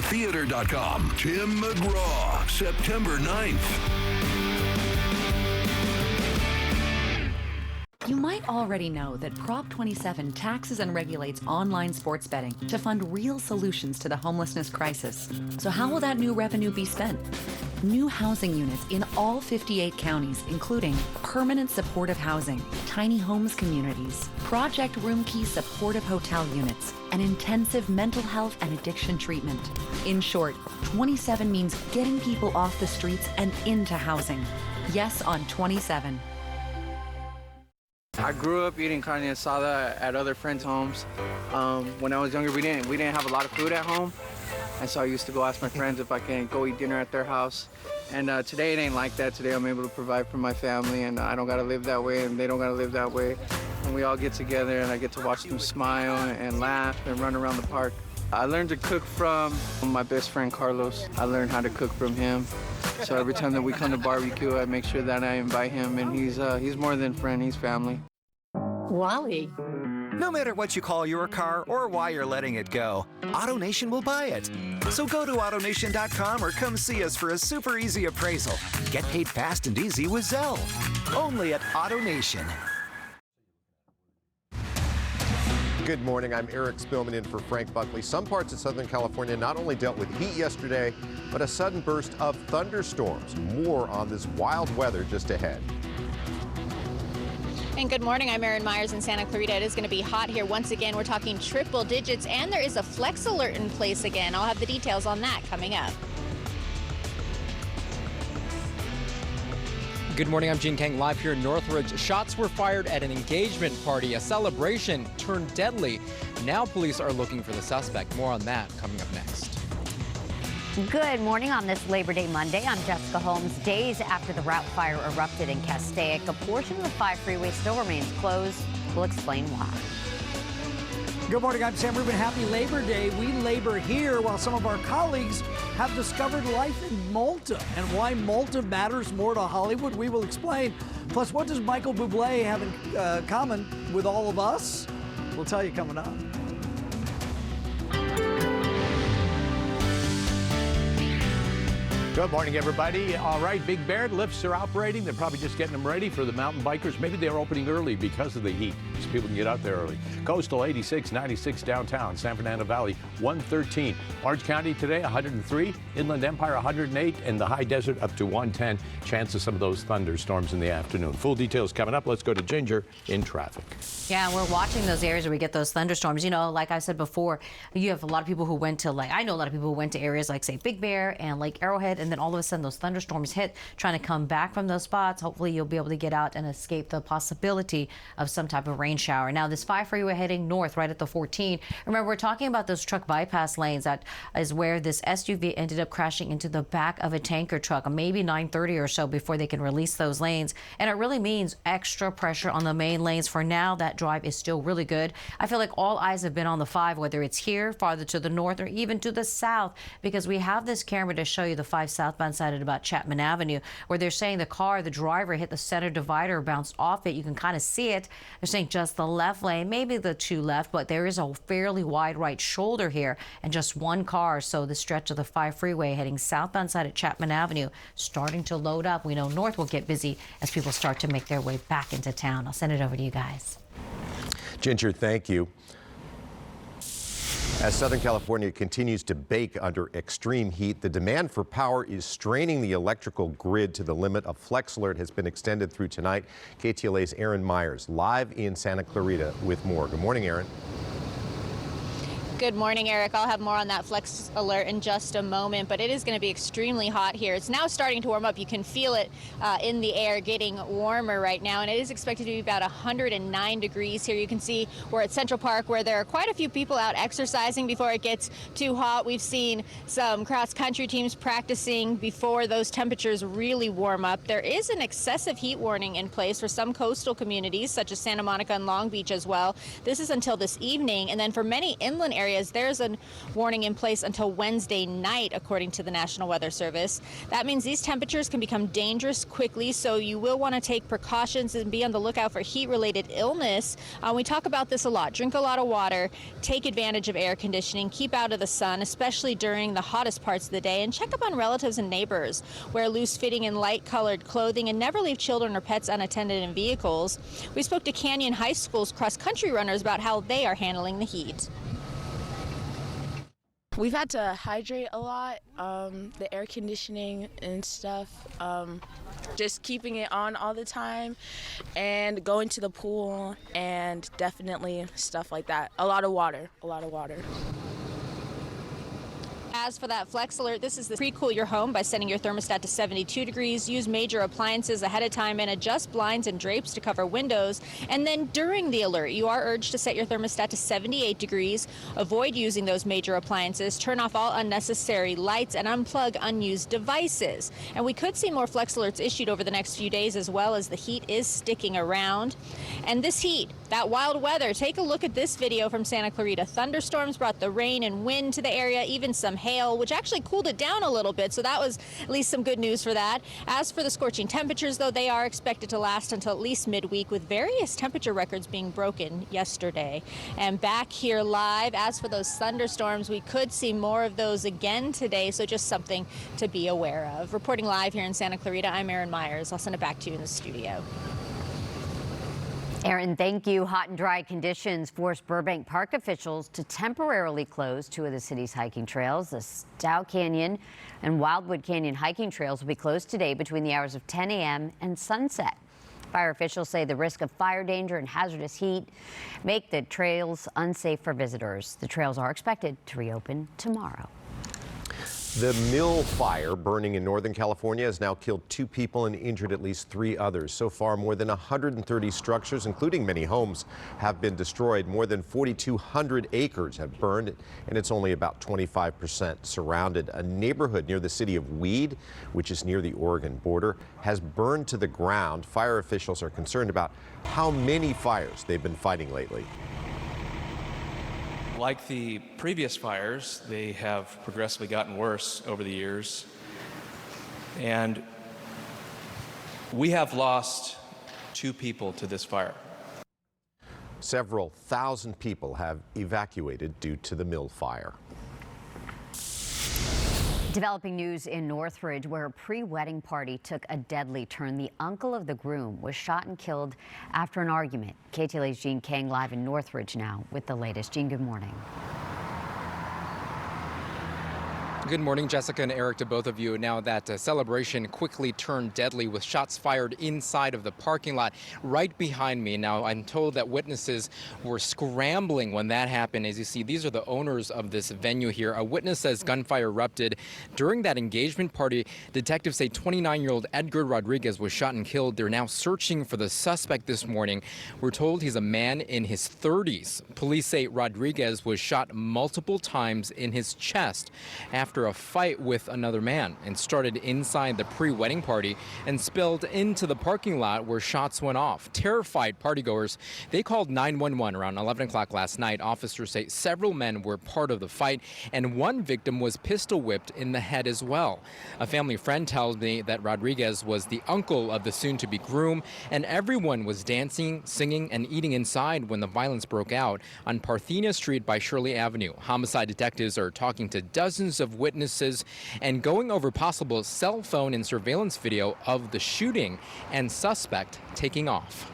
Theater.com. Tim McGraw, September 9th. You might already know that Prop 27 taxes and regulates online sports betting to fund real solutions to the homelessness crisis. So how will that new revenue be spent? New housing units in all 58 counties, including permanent supportive housing, tiny homes communities, Project Roomkey supportive hotel units, and intensive mental health and addiction treatment. In short, 27 means getting people off the streets and into housing. Yes on 27. I grew up eating carne asada at other friends' homes. When I was younger, we didn't have a lot of food at home, and so I used to go ask my friends if I can go eat dinner at their house. And today it ain't like that. Today I'm able to provide for my family, and I don't gotta live that way, and they don't gotta live that way. And we all get together, and I get to watch them smile and laugh and run around the park. I learned to cook from my best friend Carlos. I learned how to cook from him. So every time that we come to barbecue, I make sure that I invite him, and he's more than friend, he's family. Wally. No matter what you call your car or why you're letting it go, AutoNation will buy it. So go to AutoNation.com or come see us for a super easy appraisal. Get paid fast and easy with Zelle. Only at AutoNation. Good morning. I'm Eric Spillman in for Frank Buckley. Some parts of Southern California not only dealt with heat yesterday, but a sudden burst of thunderstorms. More on this wild weather just ahead. And good morning, I'm Erin Myers in Santa Clarita. It is going to be hot here once again. We're talking triple digits, and there is a flex alert in place again. I'll have the details on that coming up. Good morning, I'm Gene Kang live here in Northridge. Shots were fired at an engagement party. A celebration turned deadly. Now police are looking for the suspect. More on that coming up next. Good morning on this Labor Day Monday. I'm Jessica Holmes. Days after the route fire erupted in Castaic, a portion of the 5 freeway still remains closed. We'll explain why. Good morning, I'm Sam Rubin. Happy Labor Day. We labor here while some of our colleagues have discovered life in Malta. And why Malta matters more to Hollywood, we will explain. Plus, what does Michael Bublé have in common with all of us? We'll tell you coming up. Good morning, everybody. All right, Big Bear lifts are operating. They're probably just getting them ready for the mountain bikers. Maybe they're opening early because of the heat, so people can get out there early. Coastal 86, 96 downtown. San Fernando Valley 113. Orange County today 103. Inland Empire 108, and the high desert up to 110. Chance of some of those thunderstorms in the afternoon. Full details coming up. Let's go to Ginger in traffic. Yeah, we're watching those areas where we get those thunderstorms. You know, like I said before, you have a lot of people who went to, I know a lot of people who went to areas like, say, Big Bear and Lake Arrowhead, and then all of a sudden those thunderstorms hit, trying to come back from those spots. Hopefully you'll be able to get out and escape the possibility of some type of rain shower. Now, this 5 freeway heading north right at the 14. Remember, we're talking about those truck bypass lanes. That is where this SUV ended up crashing into the back of a tanker truck, maybe 9:30 or so before they can release those lanes. And it really means extra pressure on the main lanes. For now, that drive is still really good. I feel like all eyes have been on the 5, whether it's here, farther to the north, or even to the south, because we have this camera to show you the 5 southbound side at about Chapman Avenue, where they're saying the driver hit the center divider, bounced off it. You can kind of see it. They're saying just the left lane, maybe the 2 left, but there is a fairly wide right shoulder here and just 1 car. So the stretch of the 5 freeway heading southbound side at Chapman Avenue starting to load up. We know north will get busy as people start to make their way back into town. I'll send it over to you guys. Ginger, thank you. As Southern California continues to bake under extreme heat, the demand for power is straining the electrical grid to the limit. A flex alert has been extended through tonight. KTLA's Erin Myers live in Santa Clarita with more. Good morning, Erin. Good morning, Eric. I'll have more on that flex alert in just a moment, but it is going to be extremely hot here. It's now starting to warm up. You can feel it in the air getting warmer right now, and it is expected to be about 109 degrees here. You can see we're at Central Park, where there are quite a few people out exercising before it gets too hot. We've seen some cross-country teams practicing before those temperatures really warm up. There is an excessive heat warning in place for some coastal communities, such as Santa Monica and Long Beach as well. This is until this evening, and then for many inland areas, areas. There's a warning in place until Wednesday night, according to the National Weather Service. That means these temperatures can become dangerous quickly, so you will want to take precautions and be on the lookout for heat-related illness. We talk about this a lot. Drink a lot of water, take advantage of air conditioning, keep out of the sun, especially during the hottest parts of the day, and check up on relatives and neighbors. Wear loose-fitting and light-colored clothing, and never leave children or pets unattended in vehicles. We spoke to Canyon High School's cross-country runners about how they are handling the heat. We've had to hydrate a lot, the air conditioning and stuff, just keeping it on all the time, and going to the pool, and definitely stuff like that. A lot of water, a lot of water. As for that flex alert, this is to pre-cool your home by setting your thermostat to 72 degrees. Use major appliances ahead of time and adjust blinds and drapes to cover windows. And then during the alert, you are urged to set your thermostat to 78 degrees. Avoid using those major appliances. Turn off all unnecessary lights and unplug unused devices. And we could see more flex alerts issued over the next few days, as well as the heat is sticking around. And this heat, that wild weather, take a look at this video from Santa Clarita. Thunderstorms brought the rain and wind to the area, even some hail, which actually cooled it down a little bit, so that was at least some good news for that. As for the scorching temperatures, though, they are expected to last until at least midweek, with various temperature records being broken yesterday. And back here live, as for those thunderstorms, we could see more of those again today, so just something to be aware of. Reporting live here in Santa Clarita, I'm Erin Myers. I'll send it back to you in the studio. Erin, thank you. Hot and dry conditions forced Burbank Park officials to temporarily close two of the city's hiking trails. The Stout Canyon and Wildwood Canyon hiking trails will be closed today between the hours of 10 a.m. and sunset. Fire officials say the risk of fire danger and hazardous heat make the trails unsafe for visitors. The trails are expected to reopen tomorrow. The mill fire burning in Northern California has now killed 2 people and injured at least 3 others. So far, more than 130 structures, including many homes, have been destroyed. More than 4,200 acres have burned, and it's only about 25% surrounded. A neighborhood near the city of Weed, which is near the Oregon border, has burned to the ground. Fire officials are concerned about how many fires they've been fighting lately. Like the previous fires, they have progressively gotten worse over the years. And we have lost 2 people to this fire. Several thousand people have evacuated due to the mill fire. Developing news in Northridge, where a pre-wedding party took a deadly turn. The uncle of the groom was shot and killed after an argument. KTLA's Jean Kang live in Northridge now with the latest. Jean, good morning. Good morning, Jessica and Eric, to both of you. Now that celebration quickly turned deadly with shots fired inside of the parking lot right behind me. Now, I'm told that witnesses were scrambling when that happened. As you see, these are the owners of this venue here. A witness says gunfire erupted during that engagement party. Detectives say 29-year-old Edgar Rodriguez was shot and killed. They're now searching for the suspect this morning. We're told he's a man in his 30s. Police say Rodriguez was shot multiple times in his chest after a fight with another man, and started inside the pre-wedding party and spilled into the parking lot where shots went off. Terrified partygoers, they called 911 around 11 o'clock last night. Officers say several men were part of the fight, and one victim was pistol whipped in the head as well. A family friend tells me that Rodriguez was the uncle of the soon-to-be groom, and everyone was dancing, singing, and eating inside when the violence broke out on Parthenia Street by Shirley Avenue. Homicide detectives are talking to dozens of witnesses and going over possible cell phone and surveillance video of the shooting and suspect taking off.